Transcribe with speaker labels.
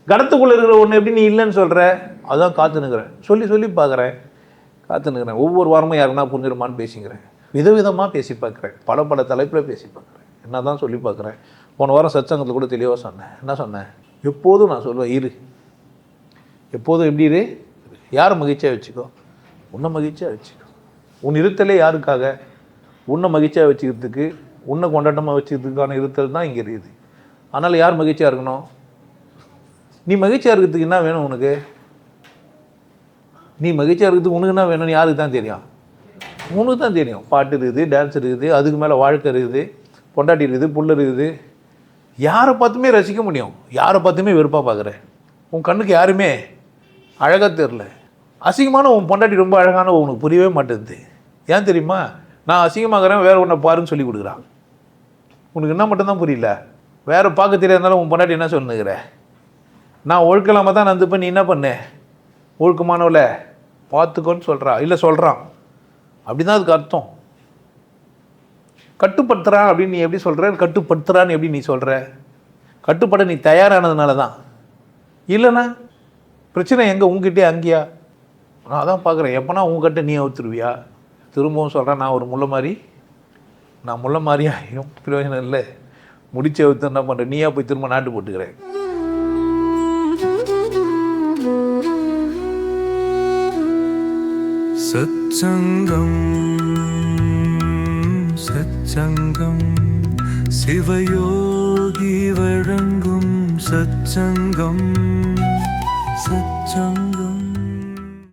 Speaker 1: கடத்துக்குள்ளே இருக்கிற ஒன்று எப்படி நீ இல்லைன்னு சொல்கிற? அதான் காத்துனுக்கிறேன், சொல்லி சொல்லி பார்க்குறேன், காத்துனுக்கிறேன். ஒவ்வொரு வாரமும் யாருன்னா புரிஞ்சிருமான்னு பேசிக்கிறேன், விதவிதமாக பேசி பார்க்குறேன், பல பல தலைப்பில் பேசி பார்க்குறேன், என்ன தான் சொல்லி பார்க்குறேன். போன வாரம் சத்சங்கத்தில் கூட தெளிவாக சொன்னேன். என்ன சொன்னேன்? எப்போதும் நான் சொல்லுவேன், இரு, எப்போதும் எப்படி இரு, யாரை மகிழ்ச்சியாக வச்சுக்கோ, உன்னை மகிழ்ச்சியாக வச்சுக்கோ. உன் இருத்தலே யாருக்காக? உன்னை மகிழ்ச்சியாக வச்சுக்கிறதுக்கு, உன்னை கொண்டாட்டமாக வச்சுக்கிறதுக்கான இருத்தல் தான் இங்கே இருக்குது. அதனால் யார் மகிழ்ச்சியாக இருக்கணும்? நீ மகிழ்ச்சியாக இருக்கிறதுக்கு என்ன வேணும் உனக்கு? நீ மகிழ்ச்சியாக இருக்கிறதுக்கு உனக்கு என்ன வேணும்னு யாருக்கு தான் தெரியும்? உனக்கு தான் தெரியும். பாட்டு இருக்குது, டான்ஸ் இருக்குது, அதுக்கு மேலே வாழ்க்கை இருக்குது, பொண்டாட்டி இருக்குது, புல் இருக்குது. யாரை பார்த்துமே ரசிக்க முடியும், யாரை பார்த்துமே வெறுப்பாக பார்க்குறேன். உன் கண்ணுக்கு யாருமே அழகாக தெரில. அசிங்கமான உன் பொண்டாட்டி ரொம்ப அழகான உனக்கு புரியவே மாட்டேங்குது. ஏன் தெரியுமா? நான் அசிங்கமாகறேன், வேறு ஒன்றை பாருன்னு சொல்லி கொடுக்குறான். உனக்கு என்ன மட்டும்தான் புரியல, வேறு பார்க்க தெரியாதனால உன் பொண்டாட்டி என்ன சொன்னுக்கிற? நான் ஒழுக்கலாமல் தான் நடந்துப்பேன், நீ என்ன பண்ண? ஒழுக்கமானவள பார்த்துக்கோன்னு சொல்கிறா, இல்லை சொல்கிறான். அப்படி தான் அதுக்கு அர்த்தம். கட்டுப்படுத்துகிறான் அப்படின்னு நீ எப்படி சொல்கிற? கட்டுப்படுத்துகிறான்னு எப்படி நீ சொல்கிற? கட்டுப்பட நீ தயாரானதுனால தான். இல்லைண்ணா பிரச்சனை எங்கே? உங்ககிட்டே அங்கேயா? நான் அதான் பார்க்குறேன், எப்போனா உங்ககிட்ட நீ அவுத்துருவியா? திரும்பவும் சொல்கிறேன், நான் ஒரு முல்லை மாதிரி, நான் முல்லை மாதிரியா பிரயோஜனம் இல்லை. முடிச்சு அவுத்து என்ன பண்ணுறேன்? நீயா போய் திரும்ப நாட்டு போட்டுக்கிறேன்.
Speaker 2: சத்சங்கம் சத்சங்கம் சிவயோகி வழங்கும் சத்சங்கம் சத்சங்கம்.